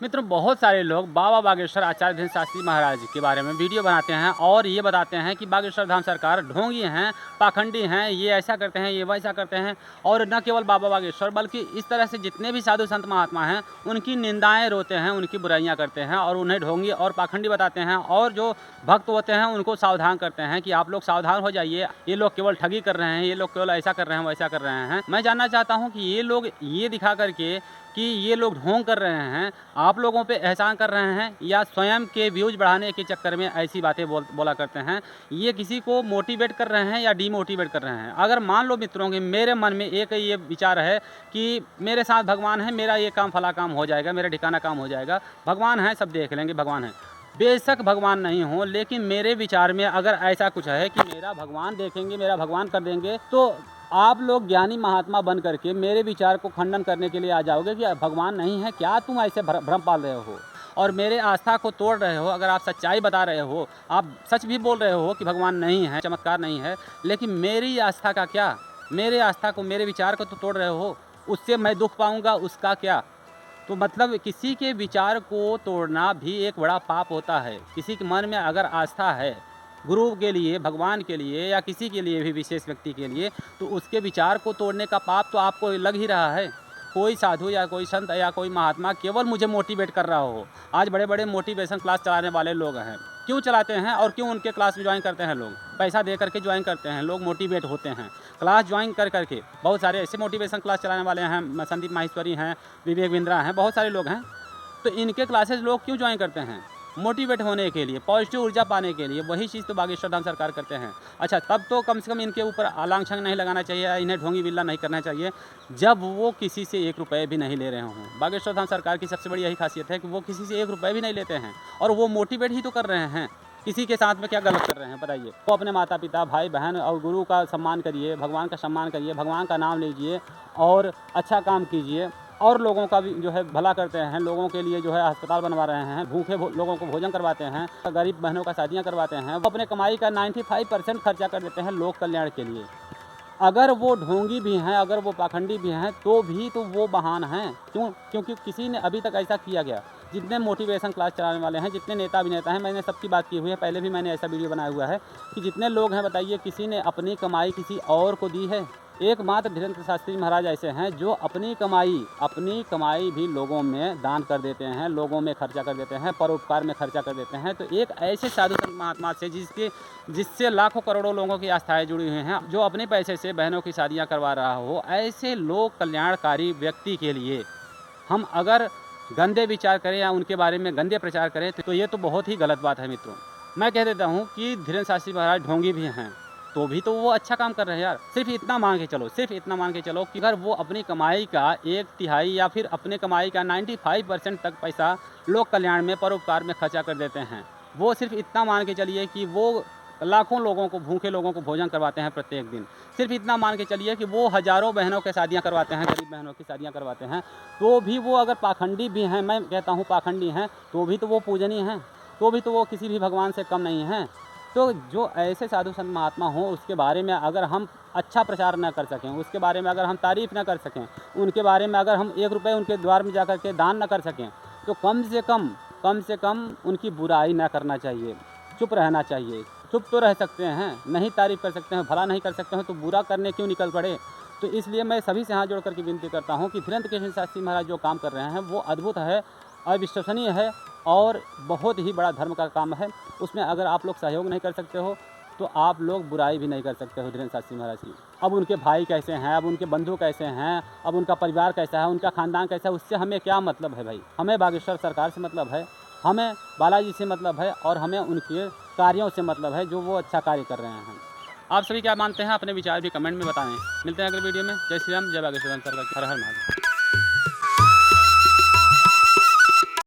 मित्रों, बहुत सारे लोग बाबा बागेश्वर आचार्य धीरेन्द्र शास्त्री महाराज के बारे में वीडियो बनाते हैं और ये बताते हैं कि बागेश्वर धाम सरकार ढोंगी हैं, पाखंडी हैं, ये ऐसा करते हैं, ये वैसा करते हैं। और न केवल बाबा बागेश्वर बल्कि इस तरह से जितने भी साधु संत महात्मा हैं उनकी निंदाएं रोते हैं, उनकी बुराइयां करते हैं और उन्हें ढोंगी और पाखंडी बताते हैं। और जो भक्त होते हैं उनको सावधान करते हैं कि आप लोग सावधान हो जाइए, ये लोग केवल ठगी कर रहे हैं, ये लोग केवल ऐसा कर रहे हैं, वैसा कर रहे हैं। मैं जानना चाहता हूँ कि ये लोग ये दिखा करके कि ये लोग ढोंग कर रहे हैं, आप लोगों पे एहसान कर रहे हैं या स्वयं के व्यूज़ बढ़ाने के चक्कर में ऐसी बातें बोला करते हैं। ये किसी को मोटिवेट कर रहे हैं या डीमोटिवेट कर रहे हैं। अगर मान लो मित्रों कि मेरे मन में एक ये विचार है कि मेरे साथ भगवान है, मेरा ये काम फला काम हो जाएगा, मेरा ठिकाना काम हो जाएगा, भगवान है, सब देख लेंगे, भगवान है। बेशक भगवान नहीं हो, लेकिन मेरे विचार में अगर ऐसा कुछ है कि मेरा भगवान देखेंगे, मेरा भगवान कर देंगे, तो आप लोग ज्ञानी महात्मा बन करके मेरे विचार को खंडन करने के लिए आ जाओगे कि भगवान नहीं है, क्या तुम ऐसे भ्रम पाल रहे हो और मेरे आस्था को तोड़ रहे हो। अगर आप सच्चाई बता रहे हो, आप सच भी बोल रहे हो कि भगवान नहीं है, चमत्कार नहीं है, लेकिन मेरी आस्था का क्या? मेरे आस्था को, मेरे विचार को तो तोड़ रहे हो, उससे मैं दुख पाऊँगा, उसका क्या? तो मतलब किसी के विचार को तोड़ना भी एक बड़ा पाप होता है। किसी के मन में अगर आस्था है गुरु के लिए, भगवान के लिए या किसी के लिए भी, विशेष व्यक्ति के लिए, तो उसके विचार को तोड़ने का पाप तो आपको लग ही रहा है। कोई साधु या कोई संत या कोई महात्मा केवल मुझे मोटिवेट कर रहा हो। आज बड़े बड़े मोटिवेशन क्लास चलाने वाले लोग हैं, क्यों चलाते हैं और क्यों उनके क्लास ज्वाइन करते हैं लोग? पैसा दे करके ज्वाइन करते हैं, लोग मोटिवेट होते हैं क्लास ज्वाइन कर करके। बहुत सारे ऐसे मोटिवेशन क्लास चलाने वाले हैं, संदीप माहेश्वरी हैं, विवेक बिंद्रा हैं, बहुत सारे लोग हैं। तो इनके क्लासेज लोग क्यों ज्वाइन करते हैं? मोटिवेट होने के लिए, पॉजिटिव ऊर्जा पाने के लिए। वही चीज़ तो बागेश्वर धाम सरकार करते हैं। अच्छा, तब तो कम से कम इनके ऊपर लांछन नहीं लगाना चाहिए, इन्हें ढोंगी बिल्ला नहीं करना चाहिए जब वो किसी से 1 रुपये भी नहीं ले रहे हों। बागेश्वर धाम सरकार की सबसे बड़ी यही खासियत है कि वो किसी से 1 रुपये भी नहीं लेते हैं और वो मोटिवेट ही तो कर रहे हैं। किसी के साथ में क्या गलत कर रहे हैं बताइए? वो अपने माता पिता, भाई बहन और गुरु का सम्मान करिए, भगवान का सम्मान करिए, भगवान का नाम लीजिए और अच्छा काम कीजिए और लोगों का भी जो है भला करते हैं। लोगों के लिए जो है अस्पताल बनवा रहे हैं, भूखे लोगों को भोजन करवाते हैं, गरीब बहनों का शादियां करवाते हैं। वो अपने कमाई का 95% खर्चा कर देते हैं लोक कल्याण के लिए। अगर वो ढोंगी भी हैं, अगर वो पाखंडी भी हैं, तो भी तो वो महान हैं। क्यों? क्योंकि किसी ने अभी तक ऐसा किया गया। जितने मोटिवेशन क्लास चलाने वाले हैं, जितने नेता अभिनेता हैं, मैंने सबकी बात की हुई है, पहले भी मैंने ऐसा वीडियो बनाया हुआ है कि जितने लोग हैं बताइए, किसी ने अपनी कमाई किसी और को दी है? एकमात्र धीरेन्द्र शास्त्री महाराज ऐसे हैं जो अपनी कमाई भी लोगों में दान कर देते हैं, लोगों में खर्चा कर देते हैं, परोपकार में खर्चा कर देते हैं। तो एक ऐसे साधु संत महात्मा से जिससे लाखों करोड़ों लोगों की आस्थाएं जुड़ी हुई हैं, जो अपने पैसे से बहनों की शादियां करवा रहा हो, ऐसे लोक कल्याणकारी व्यक्ति के लिए हम अगर गंदे विचार करें या उनके बारे में गंदे प्रचार करें तो ये तो बहुत ही गलत बात है मित्रों। मैं कह देता हूँ कि धीरेन्द्र शास्त्री महाराज ढोंगी भी हैं, तो भी तो वो अच्छा काम कर रहे हैं यार। सिर्फ इतना मान के चलो कि अगर वो अपनी कमाई का 1/3 या फिर अपने कमाई का 95% तक पैसा लोक कल्याण में, परोपकार में खर्चा कर देते हैं। वो सिर्फ इतना मान के चलिए कि वो लाखों लोगों को, भूखे लोगों को भोजन करवाते हैं प्रत्येक दिन। सिर्फ इतना मान के चलिए कि वो हज़ारों बहनों के शादियां करवाते हैं, गरीब बहनों की शादियां करवाते हैं। तो भी वो अगर पाखंडी भी हैं, मैं कहता हूँ पाखंडी हैं, तो भी तो वो पूजनीय हैं, तो भी तो वो किसी भी भगवान से कम नहीं हैं। तो जो ऐसे साधु संत महात्मा हों, उसके बारे में अगर हम अच्छा प्रचार न कर सकें, उसके बारे में अगर हम तारीफ़ न कर सकें, उनके बारे में अगर हम 1 रुपये उनके द्वार में जा कर के दान न कर सकें, तो कम से कम उनकी बुराई न करना चाहिए, चुप रहना चाहिए। चुप तो रह सकते हैं, नहीं तारीफ़ कर सकते हैं, भला नहीं कर सकते हैं, तो बुरा करने क्यों निकल पड़े? तो इसलिए मैं सभी से हाथ जोड़ करके विनती करता हूँ कि धीरेन्द्र शास्त्री महाराज जो काम कर रहे हैं वो अद्भुत है, अविश्वसनीय है और बहुत ही बड़ा धर्म का काम है। उसमें अगर आप लोग सहयोग नहीं कर सकते हो तो आप लोग बुराई भी नहीं कर सकते हो धीरेन्द्र शास्त्री महाराज की। अब उनके भाई कैसे हैं, अब उनके बंधु कैसे हैं, अब उनका परिवार कैसा है, उनका ख़ानदान कैसा है, उससे हमें क्या मतलब है भाई? हमें बागेश्वर सरकार से मतलब है, हमें बालाजी से मतलब है और हमें उनके कार्यों से मतलब है जो वो अच्छा कार्य कर रहे हैं। आप सभी क्या मानते हैं? अपने विचार भी कमेंट में बताएं। मिलते हैं अगले वीडियो में। जय श्री राम, जय बागेश्वर सरकार। हर हर महादेव।